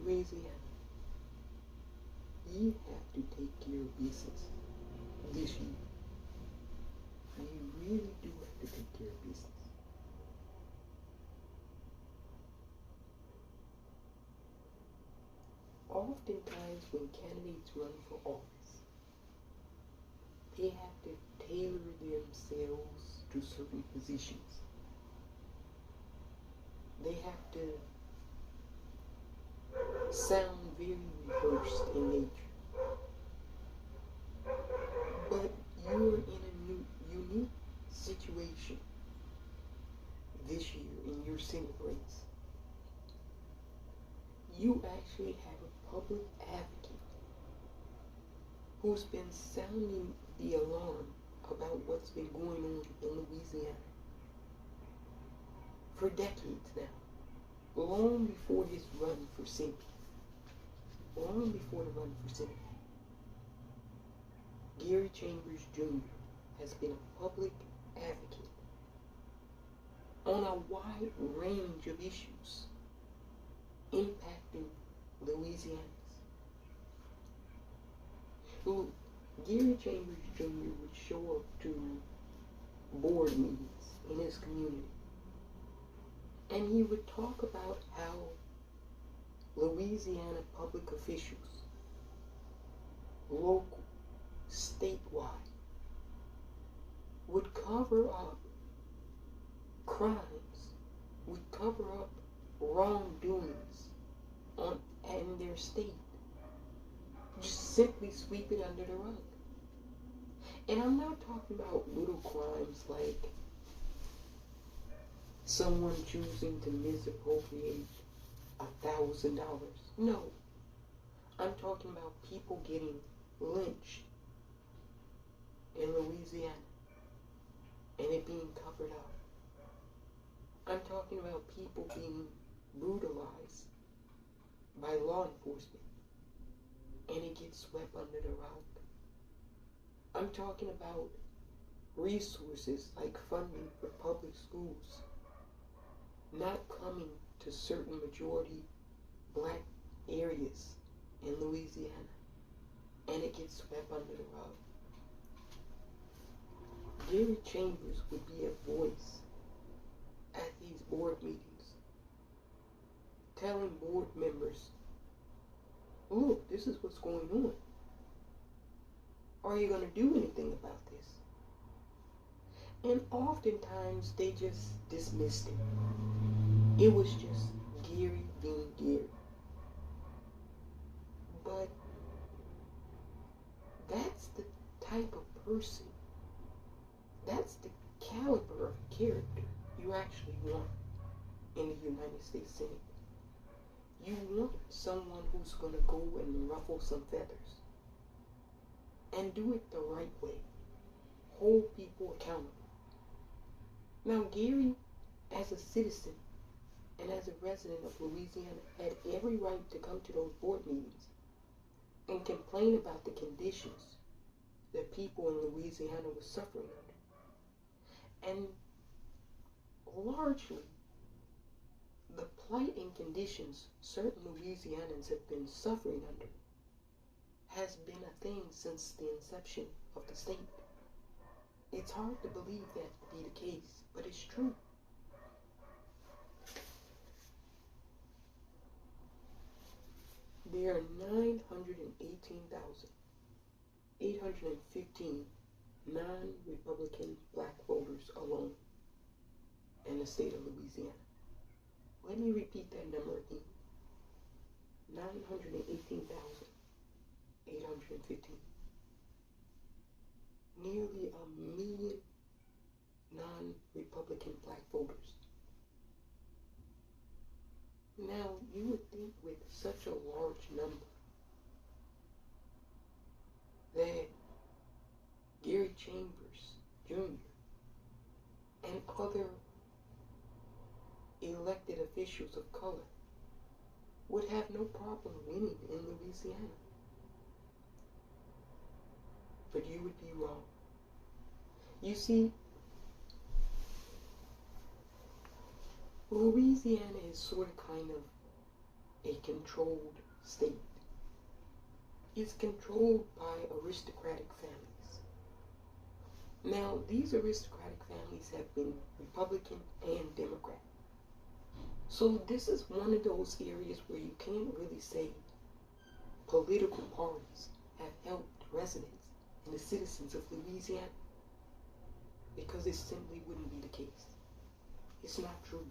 Louisiana, you have to take care of business this year. You really do have to take care of business. Oftentimes when candidates run for office, they have to tailor themselves to certain positions. They have to sound very rehearsed in nature. But you're in a unique situation this year in your Senate race. You actually have a public advocate who's been sounding the alarm about what's been going on in Louisiana for decades now, long before his run for Senate. Long before the run for Senate. Gary Chambers Jr. has been a public advocate on a wide range of issues impacting Louisianans. Who Gary Chambers Jr. would show up to board meetings in his community, and he would talk about how Louisiana public officials, local, statewide, would cover up crimes, would cover up wrongdoings in their state. Just simply sweep it under the rug. And I'm not talking about little crimes like someone choosing to misappropriate $1,000. No. I'm talking about people getting lynched in Louisiana and it being covered up. I'm talking about people being brutalized by law enforcement and it gets swept under the rug. I'm talking about resources like funding for public schools not coming to certain majority black areas in Louisiana, and it gets swept under the rug. Gary Chambers would be a voice at these board meetings, telling board members, look, this is what's going on. Are you going to do anything about this? And oftentimes they just dismissed it. It was just Gary being Gary. But that's the type of person, that's the caliber of character you actually want in the United States Senate. You want someone who's going to go and ruffle some feathers and do it the right way. Hold people accountable. Now, Gary, as a citizen and as a resident of Louisiana, had every right to come to those board meetings and complain about the conditions that people in Louisiana were suffering under. And largely, the plight and conditions certain Louisianans have been suffering under has been a thing since the inception of the state. It's hard to believe that to be the case, but it's true. There are 918,815 non-Republican black voters alone in the state of Louisiana. Let me repeat that number again. 918,815. Nearly 1 million non-Republican black voters. Now, you would think with such a large number that Gary Chambers Jr. and other elected officials of color would have no problem winning in Louisiana. But you would be wrong. You see, Louisiana is sort of kind of a controlled state. It's controlled by aristocratic families. Now, these aristocratic families have been Republican and Democrat. So this is one of those areas where you can't really say political parties have helped residents and the citizens of Louisiana, because it simply wouldn't be the case. It's not true.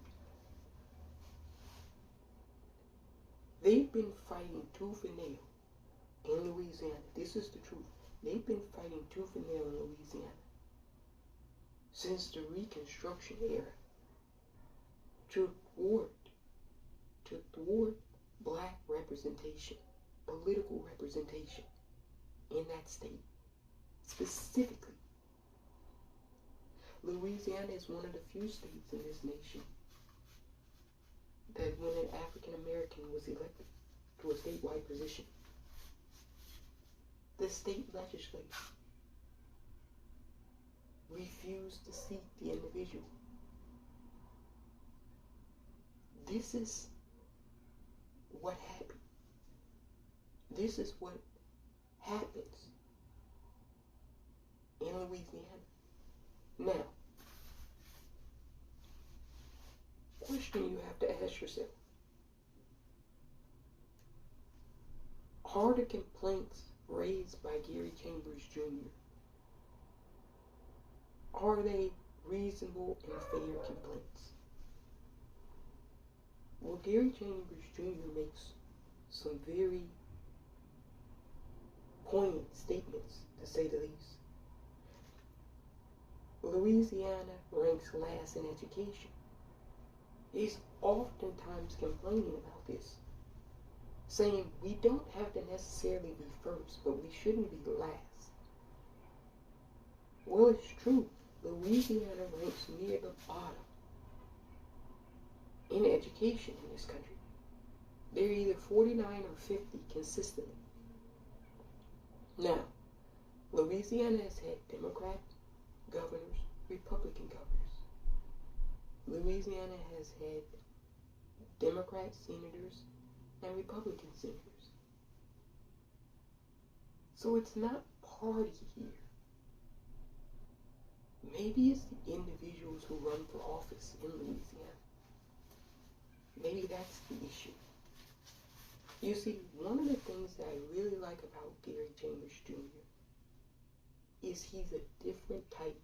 They've been fighting tooth and nail in Louisiana. This is the truth. They've been fighting tooth and nail in Louisiana since the Reconstruction era to thwart black representation, political representation in that state. Specifically, Louisiana is one of the few states in this nation that when an African American was elected to a statewide position, the state legislature refused to seat the individual. This is what happened. This is what happens in Louisiana. Now, question you have to ask yourself: are the complaints raised by Gary Chambers Jr., are they reasonable and fair complaints? Well, Gary Chambers Jr. makes some very poignant statements, to say the least. Louisiana ranks last in education. He's oftentimes complaining about this, saying we don't have to necessarily be first, but we shouldn't be last. Well, it's true. Louisiana ranks near the bottom in education in this country. They're either 49 or 50 consistently. Now, Louisiana has had Democrat governors, Republican governors. Louisiana has had Democrat senators and Republican senators. So it's not party here. Maybe it's the individuals who run for office in Louisiana. Maybe that's the issue. You see, one of the things that I really like about Gary Chambers Jr. is he's a different type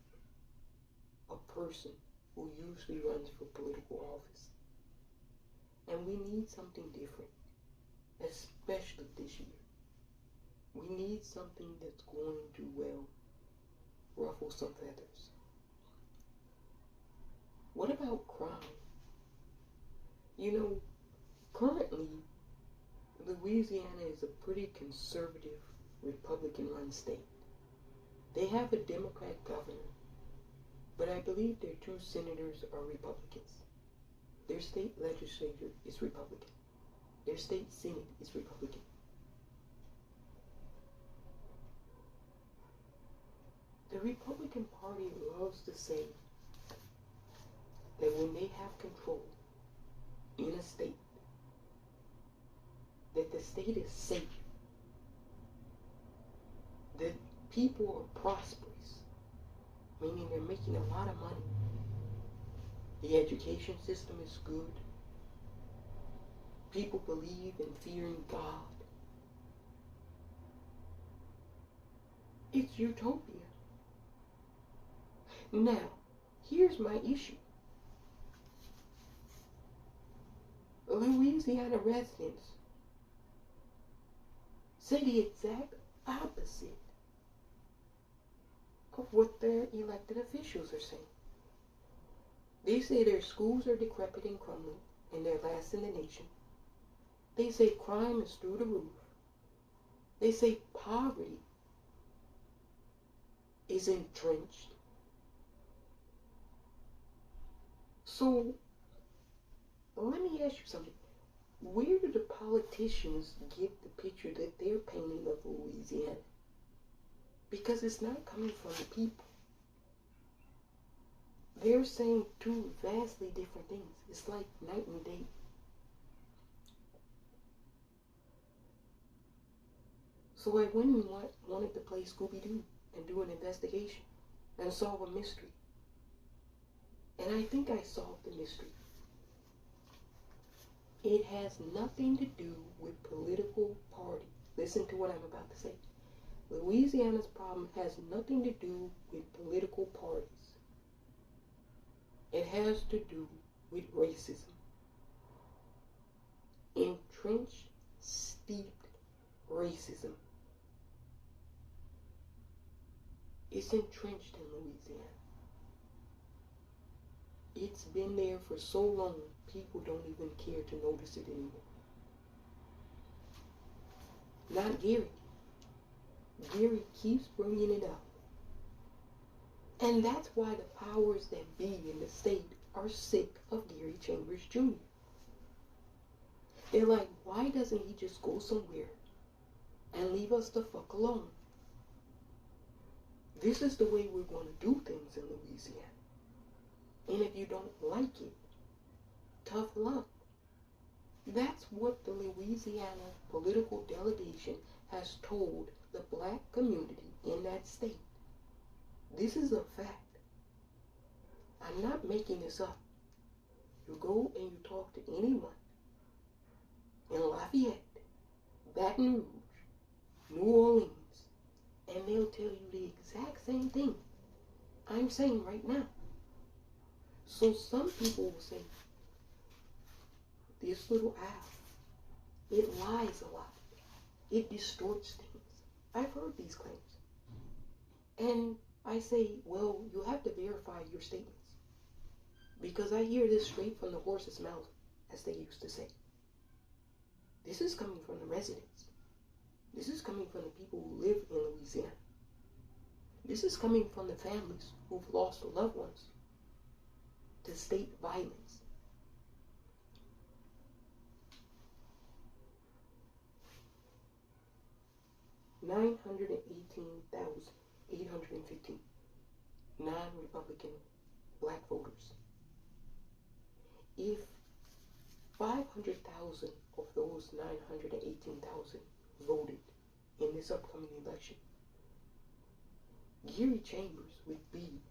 of person who usually runs for political office. And we need something different, especially this year. We need something that's going to, well, ruffle some feathers. What about crime? You know, currently, Louisiana is a pretty conservative, Republican-run state. They have a Democrat governor, but I believe their 2 senators are Republicans. Their state legislature is Republican. Their state senate is Republican. The Republican Party loves to say that when they have control in a state, that the state is safe, that people are prosperous, meaning they're making a lot of money. The education system is good. People believe and fear in God. It's utopia. Now, here's my issue. Louisiana residents say the exact opposite of what their elected officials are saying. They say their schools are decrepit and crumbling, and they're last in the nation. They say crime is through the roof. They say poverty is entrenched. So, let me ask you something. Where do the politicians get the picture that they're painting of Louisiana? Because it's not coming from the people. They're saying 2 vastly different things. It's like night and day. So I went and wanted to play Scooby-Doo and do an investigation and solve a mystery. And I think I solved the mystery. It has nothing to do with political party. Listen to what I'm about to say. Louisiana's problem has nothing to do with political parties. It has to do with racism. Entrenched, steeped racism. It's entrenched in Louisiana. It's been there for so long, people don't even care to notice it anymore. Not Gary. Gary keeps bringing it up. And that's why the powers that be in the state are sick of Gary Chambers Jr. They're like, why doesn't he just go somewhere and leave us the fuck alone? This is the way we're going to do things in Louisiana. And if you don't like it, tough luck. That's what the Louisiana political delegation has told the black community in that state. This is a fact. I'm not making this up. You go and you talk to anyone in Lafayette, Baton Rouge, New Orleans, and they'll tell you the exact same thing I'm saying right now. So some people will say, this little owl, it lies a lot. It distorts things. I've heard these claims. And I say, well, you have to verify your statements. Because I hear this straight from the horse's mouth, as they used to say. This is coming from the residents. This is coming from the people who live in Louisiana. This is coming from the families who've lost loved ones to state violence. $918,815 non-Republican black voters. If 500,000 of those 918,000 voted in this upcoming election, Gary Chambers would be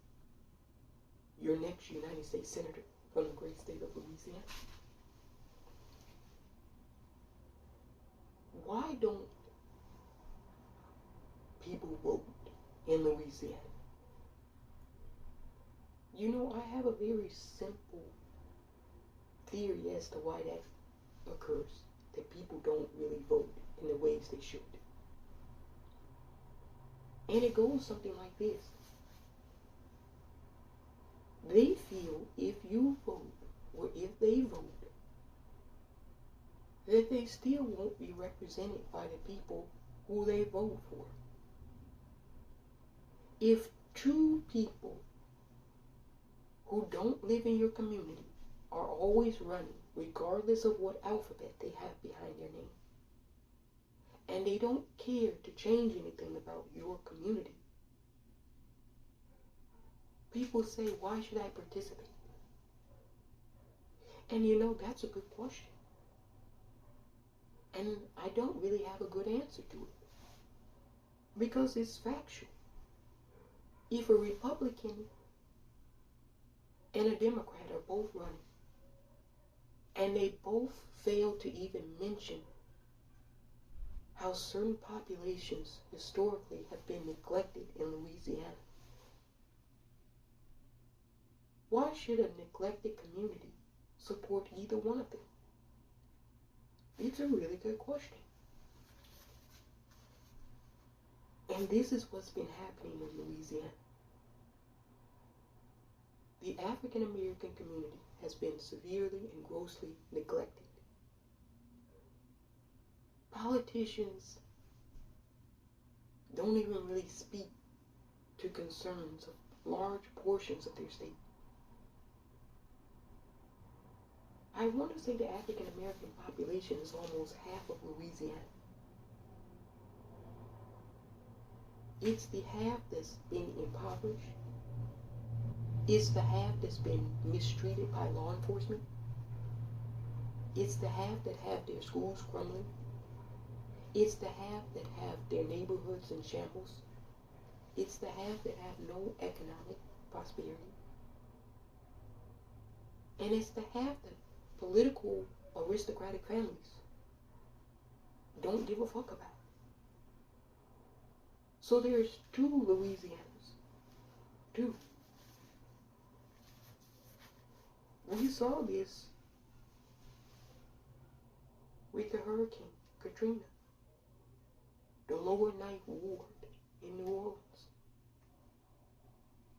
your next United States Senator from the great state of Louisiana. Why don't people vote in Louisiana? You know, I have a very simple theory as to why that occurs, that people don't really vote in the ways they should. And it goes something like this. They feel if you vote, or if they vote, that they still won't be represented by the people who they vote for. If two people who don't live in your community are always running, regardless of what alphabet they have behind their name, and they don't care to change anything about your community, people say, why should I participate? And you know, that's a good question. And I don't really have a good answer to it. Because it's factual. If a Republican and a Democrat are both running, and they both fail to even mention how certain populations historically have been neglected in Louisiana, why should a neglected community support either one of them? It's a really good question. And this is what's been happening in Louisiana. The African American community has been severely and grossly neglected. Politicians don't even really speak to concerns of large portions of their state. I want to say the African American population is almost half of Louisiana. It's the half that's been impoverished. It's the half that's been mistreated by law enforcement. It's the half that have their schools crumbling. It's the have that have their neighborhoods in shambles. It's the have that have no economic prosperity. And it's the have that political aristocratic families don't give a fuck about. So there's two Louisianas. Two. We saw this with the Hurricane Katrina, the Lower Ninth Ward in New Orleans.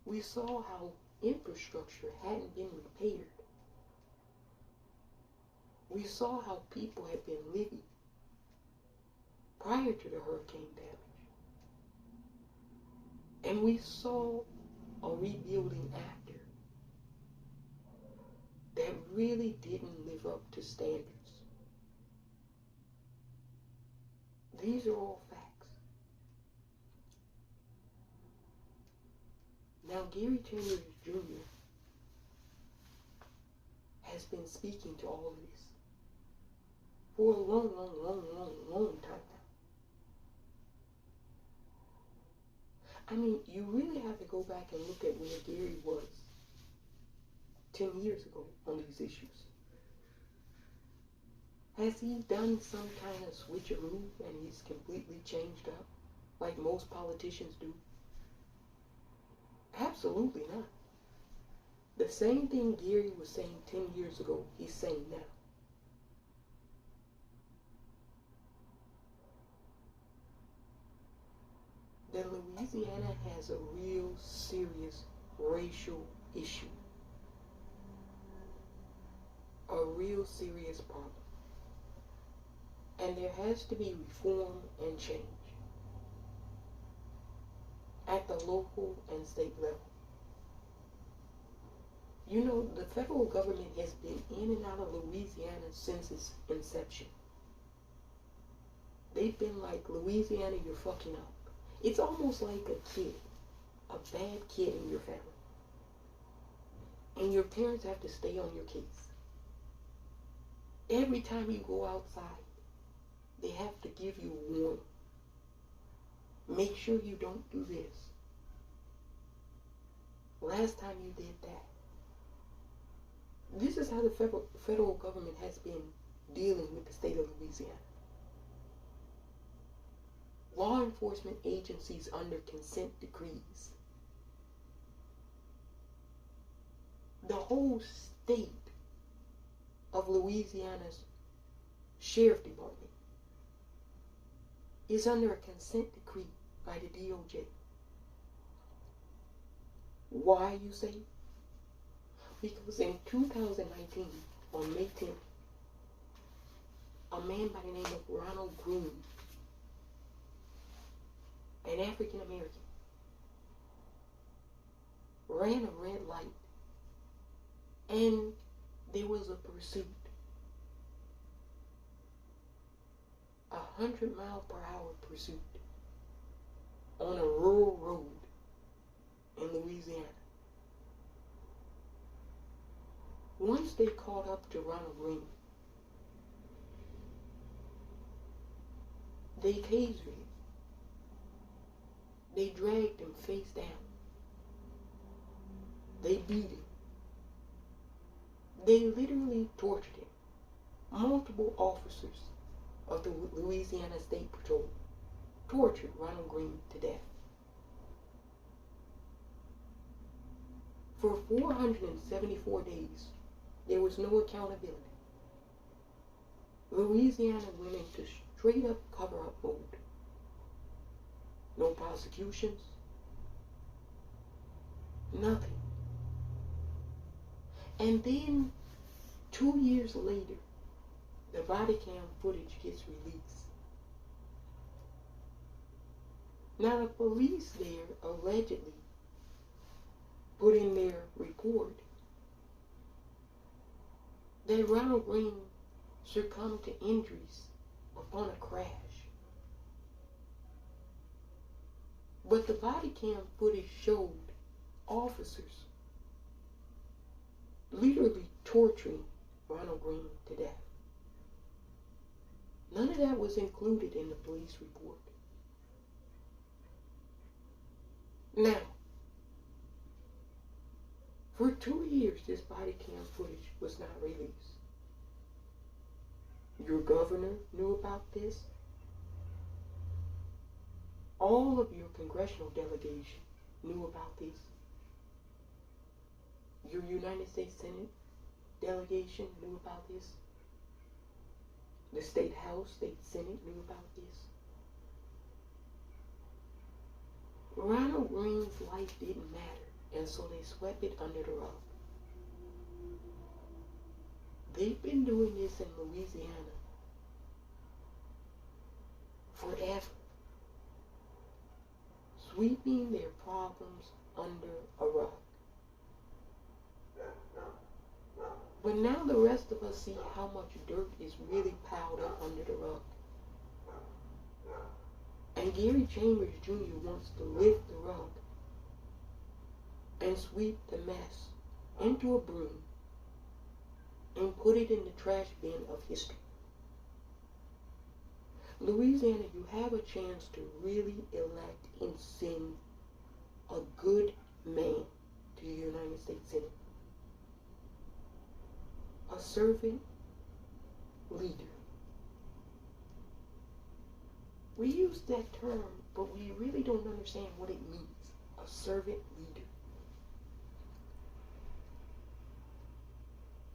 We saw how infrastructure hadn't been repaired. We saw how people had been living prior to the hurricane damage. And we saw a rebuilding after that really didn't live up to standards. These are all facts. Now, Gary Chambers Jr. has been speaking to all of this for a long time now. I mean, you really have to go back and look at where Gary was 10 years ago on these issues. Has he done some kind of switcheroo and he's completely changed up like most politicians do? Absolutely not. The same thing Gary was saying 10 years ago, he's saying now. That Louisiana has a real serious racial issue. A real serious problem. And there has to be reform and change at the local and state level. You know, the federal government has been in and out of Louisiana since its inception. They've been like, Louisiana, you're fucking up. It's almost like a kid, a bad kid in your family. And your parents have to stay on your case. Every time you go outside, they have to give you a warning. Make sure you don't do this. Last time you did that. This is how the federal government has been dealing with the state of Louisiana. Law enforcement agencies under consent decrees. The whole state of Louisiana's sheriff department is under a consent decree by the DOJ. Why, you say? Because in 2019, on May 10th, a man by the name of Ronald Green, an African American, ran a red light and there was a pursuit. 100-mile-per-hour pursuit on a rural road in Louisiana. Once they caught up to Ronald Green, they tasered him. They dragged him face down. They beat him. They literally tortured him. Multiple officers of the Louisiana State Patrol tortured Ronald Green to death. For 474 days, there was no accountability. Louisiana went into straight up cover-up mode. No prosecutions. Nothing. And then, 2 years later, the body cam footage gets released. Now the police there allegedly put in their report that Ronald Green succumbed to injuries upon a crash. But the body cam footage showed officers literally torturing Ronald Green to death. None of that was included in the police report. Now, for 2 years, this body cam footage was not released. Your governor knew about this. All of your congressional delegation knew about this. Your United States Senate delegation knew about this. The State House, State Senate knew about this. Ronald Reagan's life didn't matter, and so they swept it under the rug. They've been doing this in Louisiana forever, sweeping their problems under a rug. But now the rest of us see how much dirt is really piled up under the rug. And Gary Chambers Jr. wants to lift the rug and sweep the mess into a broom and put it in the trash bin of history. Louisiana, you have a chance to really elect and send a good man to the United States Senate. A servant leader. We use that term, but we really don't understand what it means. A servant leader.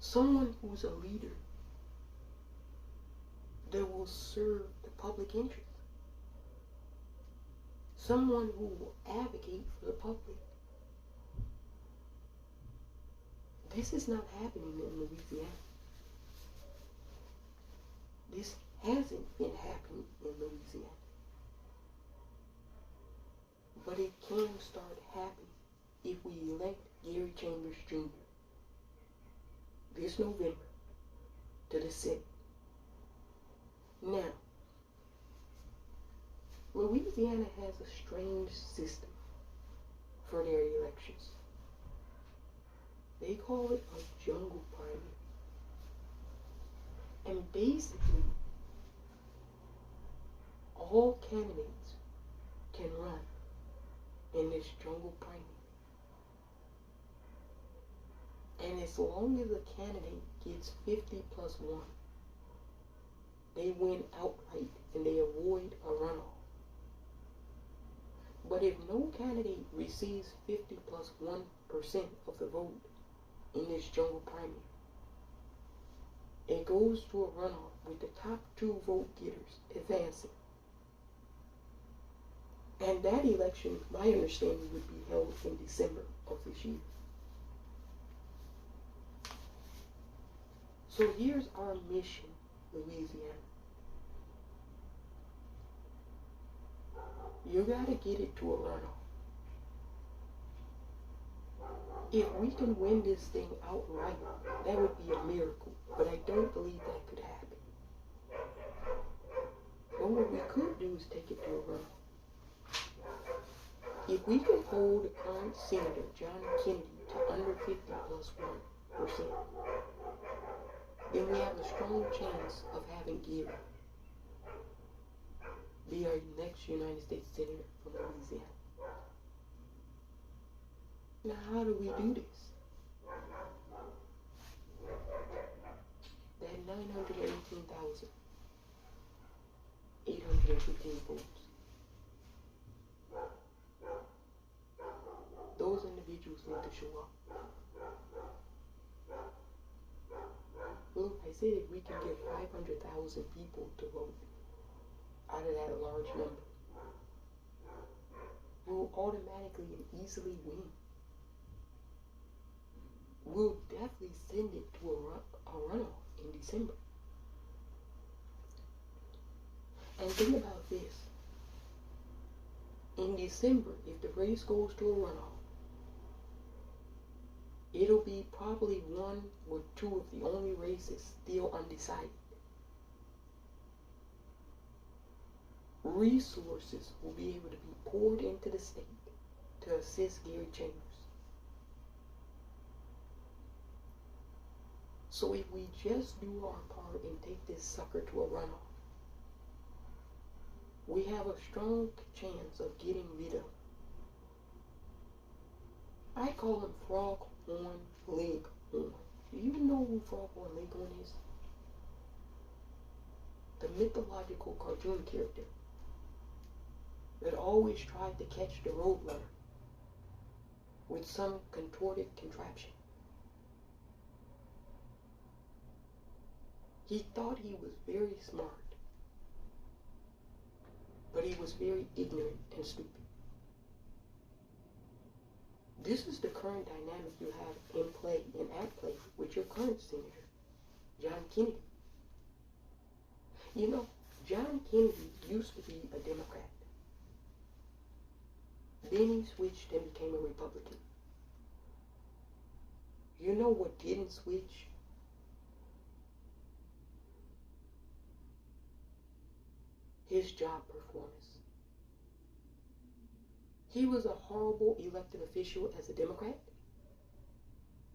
Someone who's a leader that will serve the public interest. Someone who will advocate for the public. This is not happening in Louisiana. This hasn't been happening in Louisiana. But it can start happening if we elect Gary Chambers Jr. this November to the Senate. Now, Louisiana has a strange system for their elections. They call it a jungle primary. And basically, all candidates can run in this jungle primary. And as long as a candidate gets 50 plus 1, they win outright and they avoid a runoff. But if no candidate receives 50 plus 1% of the vote in this jungle primary, it goes to a runoff with the top 2 vote getters advancing. And that election, my understanding, would be held in December of this year. So here's our mission, Louisiana. You gotta get it to a runoff. If we can win this thing outright, that would be a miracle. But I don't believe that could happen. But what we could do is take it to a runoff. If we can hold the current Senator John Kennedy to under 50 plus 1%, then we have a strong chance of having Gary be our next United States Senator from Louisiana. Now, how do we do this? That 918,815 votes. Those individuals need to show up. Look, I said if we can get 500,000 people to vote out of that large number, we'll automatically and easily win. We'll definitely send it to a runoff in December. And think about this. In December, if the race goes to a runoff, it'll be probably 1 or 2 of the only races still undecided. Resources will be able to be poured into the state to assist Gary Chambers. So if we just do our part and take this sucker to a runoff, we have a strong chance of getting rid of. I call him Foghorn Leghorn. Do you know who Foghorn Leghorn is? The mythological cartoon character that always tried to catch the roadrunner with some contorted contraption. He thought he was very smart, but he was very ignorant and stupid. This is the current dynamic you have in play and at play with your current senator, John Kennedy. You know, John Kennedy used to be a Democrat. Then he switched and became a Republican. You know what didn't switch? His job performance. He was a horrible elected official as a Democrat,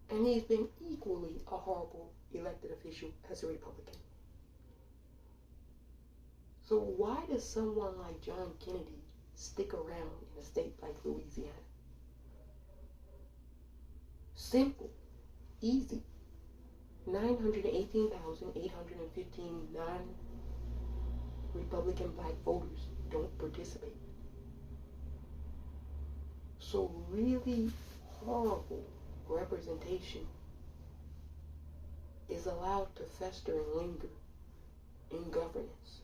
and he's been equally a horrible elected official as a Republican. So why does someone like John Kennedy stick around in a state like Louisiana? Simple, easy. 918,815 non-Republican black voters don't participate. So really horrible representation is allowed to fester and linger in governance.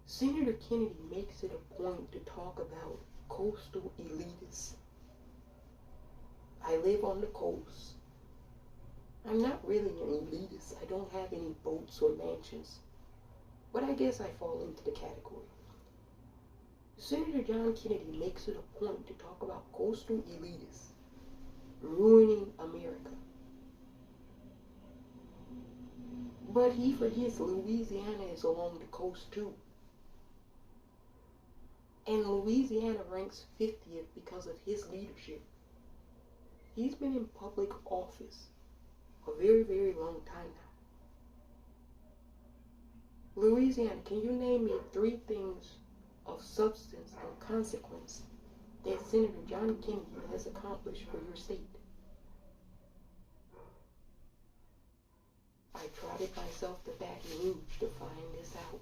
Senator Kennedy makes it a point to talk about coastal elitists. I live on the coast. I'm not really an elitist. I don't have any boats or mansions. But I guess I fall into the category. Senator John Kennedy makes it a point to talk about coastal elitists ruining America. But he forgets Louisiana is along the coast too. And Louisiana ranks 50th because of his leadership. He's been in public office a very, very long time now. Louisiana, can you name me 3 things of substance and consequence that Senator John Kennedy has accomplished for your state? I trotted myself to Baton Rouge to find this out.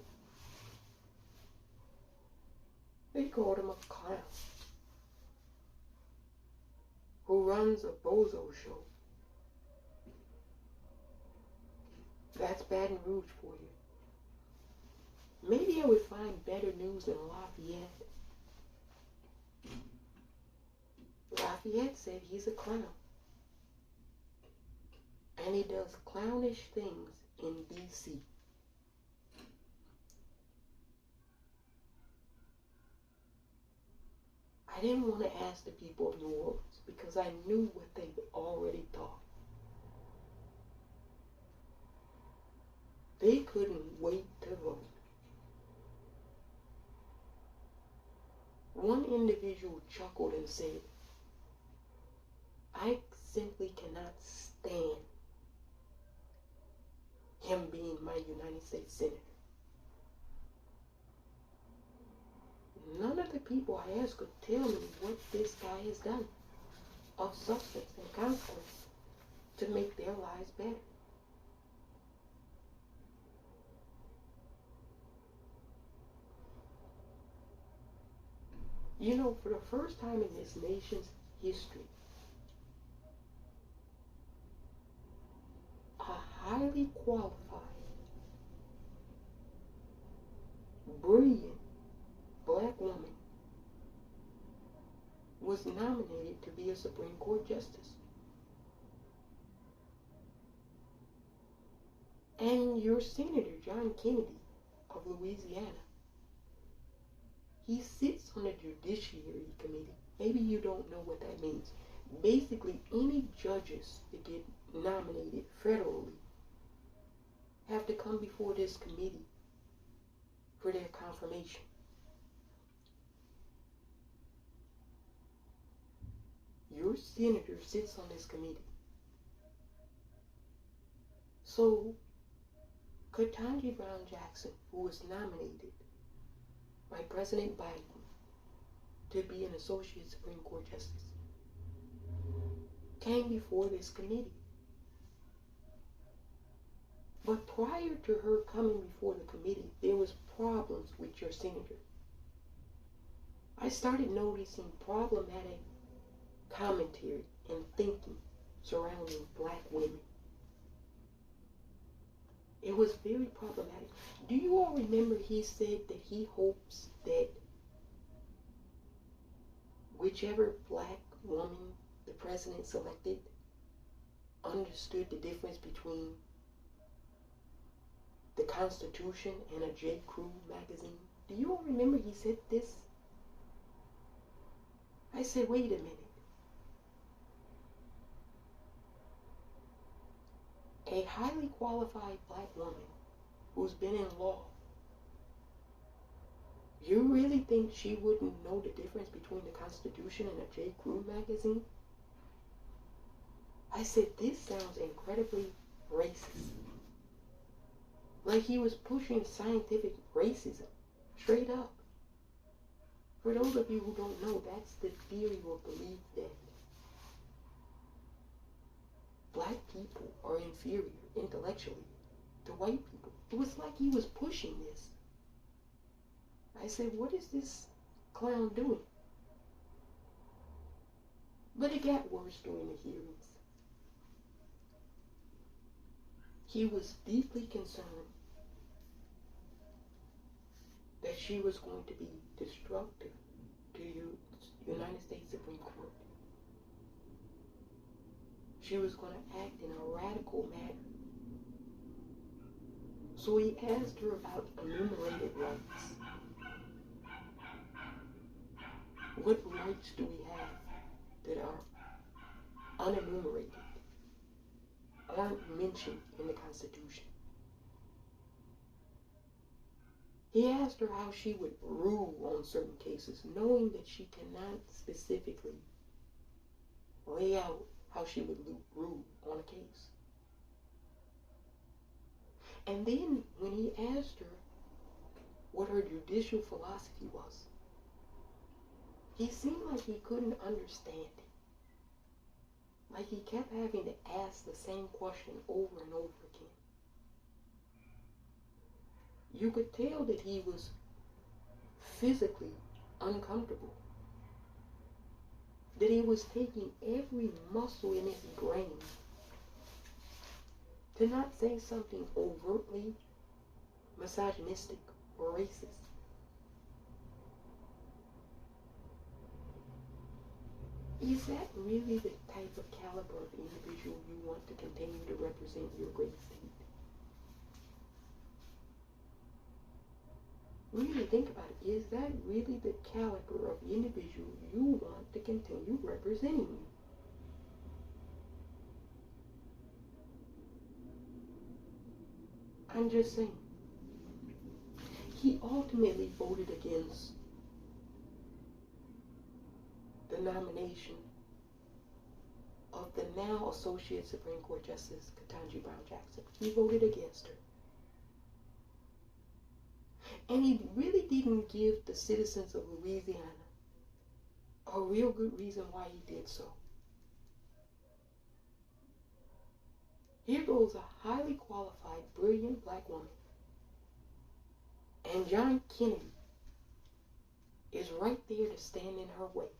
They called him a clown who runs a bozo show. That's Baton Rouge for you. Maybe I would find better news in Lafayette. Lafayette said he's a clown. And he does clownish things in D.C. I didn't want to ask the people of New Orleans because I knew what they already thought. They couldn't wait to vote. One individual chuckled and said, I simply cannot stand him being my United States Senator. None of the people I asked could tell me what this guy has done of substance and consequence to make their lives better. You know, for the first time in this nation's history, a highly qualified, brilliant black woman was nominated to be a Supreme Court justice. And your Senator John Kennedy of Louisiana, he sits on the Judiciary Committee. Maybe you don't know what that means. Basically, any judges that get nominated federally have to come before this committee for their confirmation. Your senator sits on this committee. So, Ketanji Brown Jackson, who was nominated by President Biden to be an Associate Supreme Court Justice, came before this committee. But prior to her coming before the committee, there was problems with your senator. I started noticing problematic commentary and thinking surrounding black women. It was very problematic. Do you all remember he said that he hopes that whichever black woman the president selected understood the difference between the Constitution and a J. Crew magazine? Do you all remember he said this? I said, wait a minute. A highly qualified black woman who's been in law, you really think she wouldn't know the difference between the Constitution and a J. Crew magazine? I said, this sounds incredibly racist. Like he was pushing scientific racism, straight up. For those of you who don't know, that's the theory or belief that black people are inferior intellectually to white people. It was like he was pushing this. I said, what is this clown doing? But it got worse during the hearings. He was deeply concerned that she was going to be destructive to the United States Supreme Court. She was going to act in a radical manner. So he asked her about enumerated rights. What rights do we have that are unenumerated, aren't mentioned in the Constitution? He asked her how she would rule on certain cases, knowing that she cannot specifically lay out how she would rule on a case. And then when he asked her what her judicial philosophy was, he seemed like he couldn't understand it. Like he kept having to ask the same question over and over again. You could tell that he was physically uncomfortable. That he was taking every muscle in his brain to not say something overtly misogynistic or racist. Is that really the type of caliber of individual you want to continue to represent your great state? Really think about it. Is that really the caliber of individual you want to continue representing you? I'm just saying. He ultimately voted against the nomination of the now Associate Supreme Court Justice Ketanji Brown Jackson. He voted against her. And he really didn't give the citizens of Louisiana a real good reason why he did so. Here goes a highly qualified, brilliant black woman. And John Kennedy is right there to stand in her way.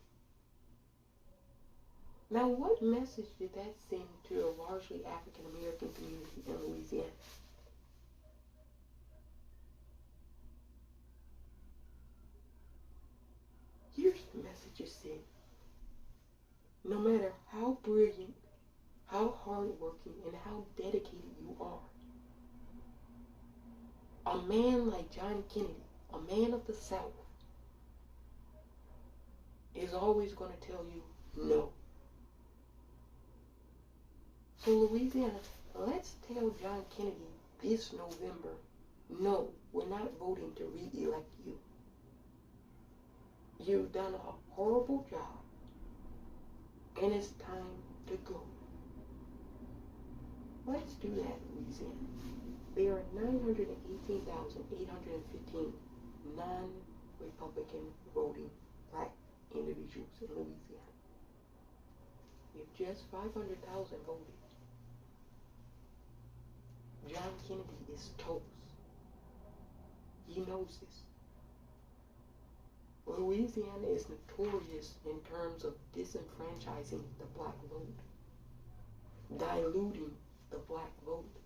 Now, what message did that send to a largely African American community in Louisiana? Here's the message it said. No matter how brilliant, how hardworking, and how dedicated you are, a man like John Kennedy, a man of the South, is always going to tell you no. So Louisiana, let's tell John Kennedy this November, no, we're not voting to re-elect you. You've done a horrible job, and it's time to go. Let's do that, Louisiana. There are 918,815 non-Republican voting black individuals in Louisiana. If just 500,000 voted, John Kennedy is toast. He knows this. Louisiana is notorious in terms of disenfranchising the black vote, diluting the black vote.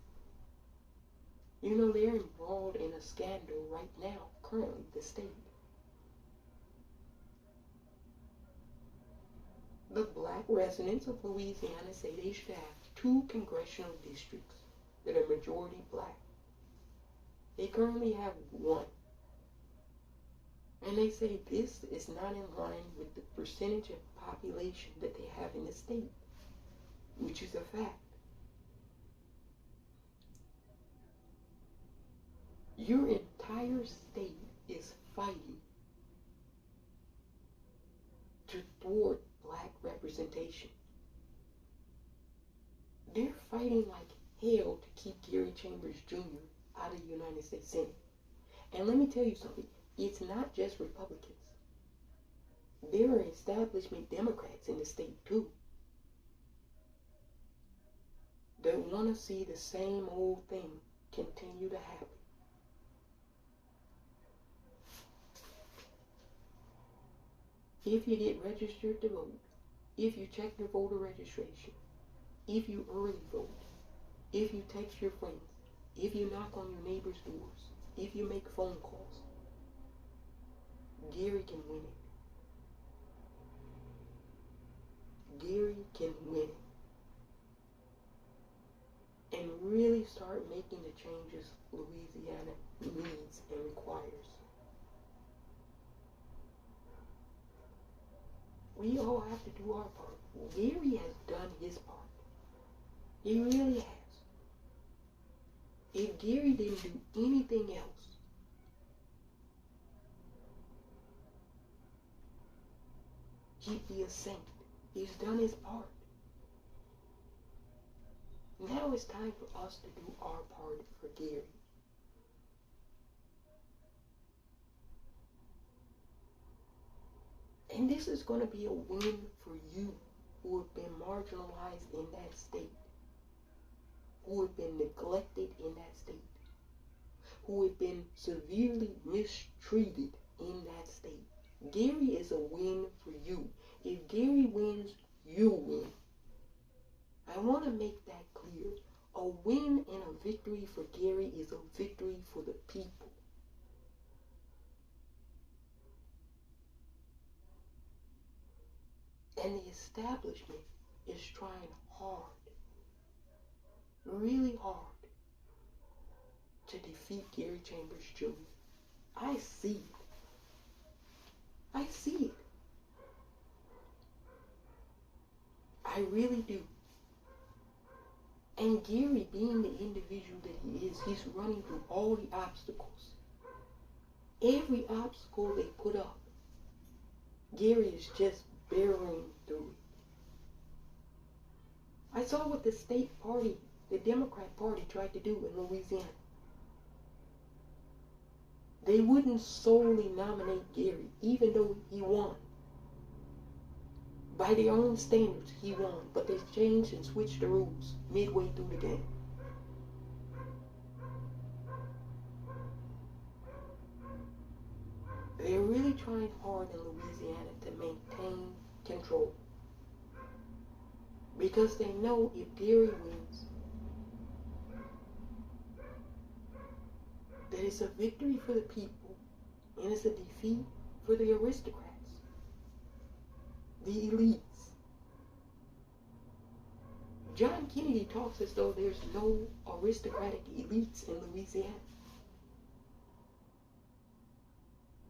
You know, they're embroiled in a scandal right now, currently, the state. The black residents of Louisiana say they should have 2 congressional districts that are majority black. They currently have 1. And they say this is not in line with the percentage of population that they have in the state, which is a fact. Your entire state is fighting to thwart black representation. They're fighting like hell to keep Gary Chambers Jr. out of the United States Senate. And let me tell you something. It's not just Republicans. There are establishment Democrats in the state too that want to see the same old thing continue to happen. If you get registered to vote, if you check your voter registration, if you early vote, if you text your friends, if you knock on your neighbor's doors, if you make phone calls, Gary can win it. Gary can win it. And really start making the changes Louisiana needs and requires. We all have to do our part. Gary has done his part. He really has. If Gary didn't do anything else, he'd be a saint. He's done his part. Now it's time for us to do our part for Gary. And this is going to be a win for you who have been marginalized in that state, who have been neglected in that state, who have been severely mistreated in that state. Gary is a win for you. If Gary wins, you win. I want to make that clear. A win and a victory for Gary is a victory for the people. And the establishment is trying hard, really hard, to defeat Gary Chambers Jr. I see it. I see it. I really do. And Gary, being the individual that he is, he's running through all the obstacles. Every obstacle they put up, Gary is just barreling through it. I saw what the state party, the Democrat Party, tried to do in Louisiana. They wouldn't solely nominate Gary, even though he won. By their own standards, he won, but they changed and switched the rules midway through the game. They're really trying hard in Louisiana to maintain control, because they know if Gary wins, that it's a victory for the people and it's a defeat for the aristocrats, the elites. John Kennedy talks as though there's no aristocratic elites in Louisiana.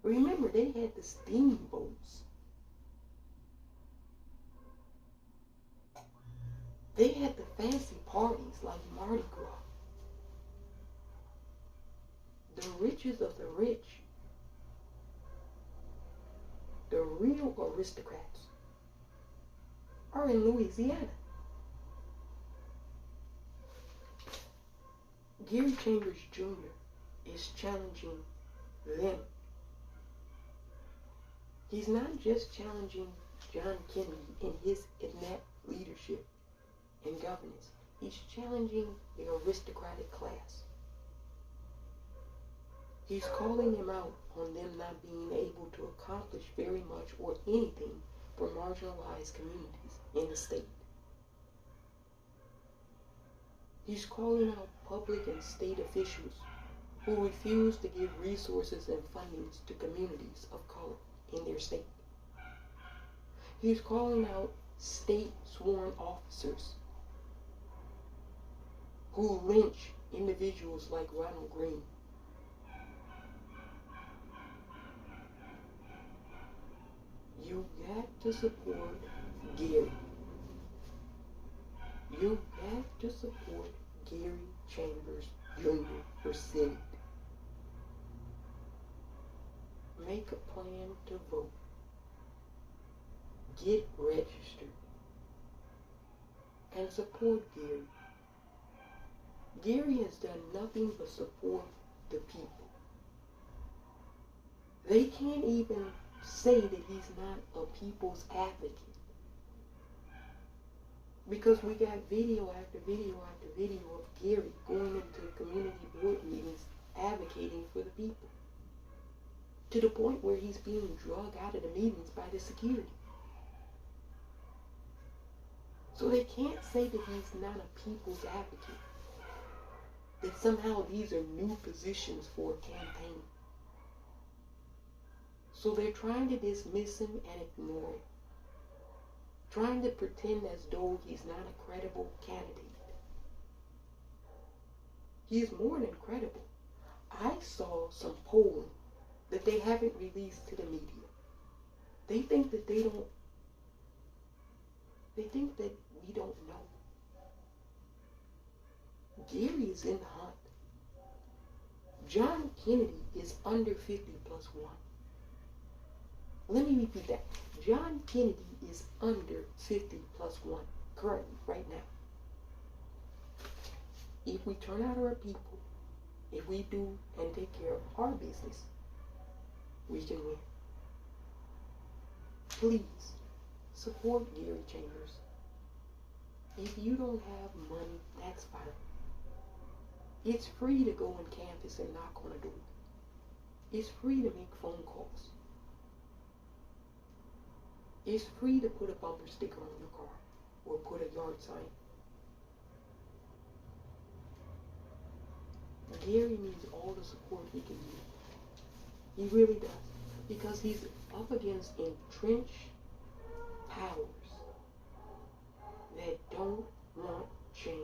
Remember, they had the steamboats. They had the fancy parties like Mardi Gras. The richest of the rich, the real aristocrats, are in Louisiana. Gary Chambers Jr. is challenging them. He's not just challenging John Kennedy in his inept leadership and governance. He's challenging the aristocratic class. He's calling them out on them not being able to accomplish very much or anything for marginalized communities in the state. He's calling out public and state officials who refuse to give resources and fundings to communities of color in their state. He's calling out state sworn officers who lynch individuals like Ronald Green. You got to support Gary. You got to support Gary Chambers Jr. for Senate. Make a plan to vote. Get registered. And support Gary. Gary has done nothing but support the people. They can't even say that he's not a people's advocate. Because we got video after video after video of Gary going into community board meetings advocating for the people. To the point where he's being drugged out of the meetings by the security. So they can't say that he's not a people's advocate. That somehow these are new positions for a campaign. So they're trying to dismiss him and ignore him. Trying to pretend as though he's not a credible candidate. He's more than credible. I saw some polling that they haven't released to the media. They think that we don't know. Gary is in the hunt. John Kennedy is under 50 plus 1. Let me repeat that. John Kennedy is under 50 plus 1 currently, right now. If we turn out our people, if we do and take care of our business, we can win. Please support Gary Chambers. If you don't have money, that's fine. It's free to go on campus and knock on a door. It's free to make phone calls. It's free to put a bumper sticker on your car or put a yard sign. Gary needs all the support he can get. He really does. Because he's up against entrenched powers that don't want change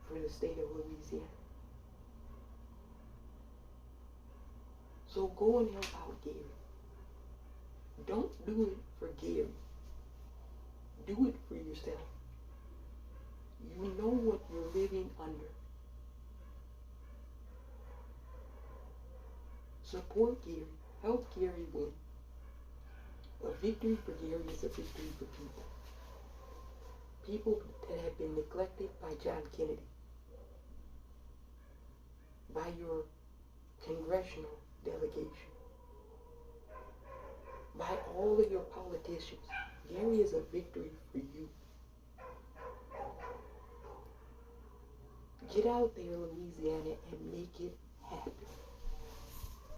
for the state of Louisiana. So go and help out Gary. Don't do it for Gary. Do it for yourself. You know what you're living under. Support Gary. Help Gary win. A victory for Gary is a victory for people. People that have been neglected by John Kennedy. By your congressional delegation. By all of your politicians. Gary is a victory for you. Get out there, Louisiana, and make it happen.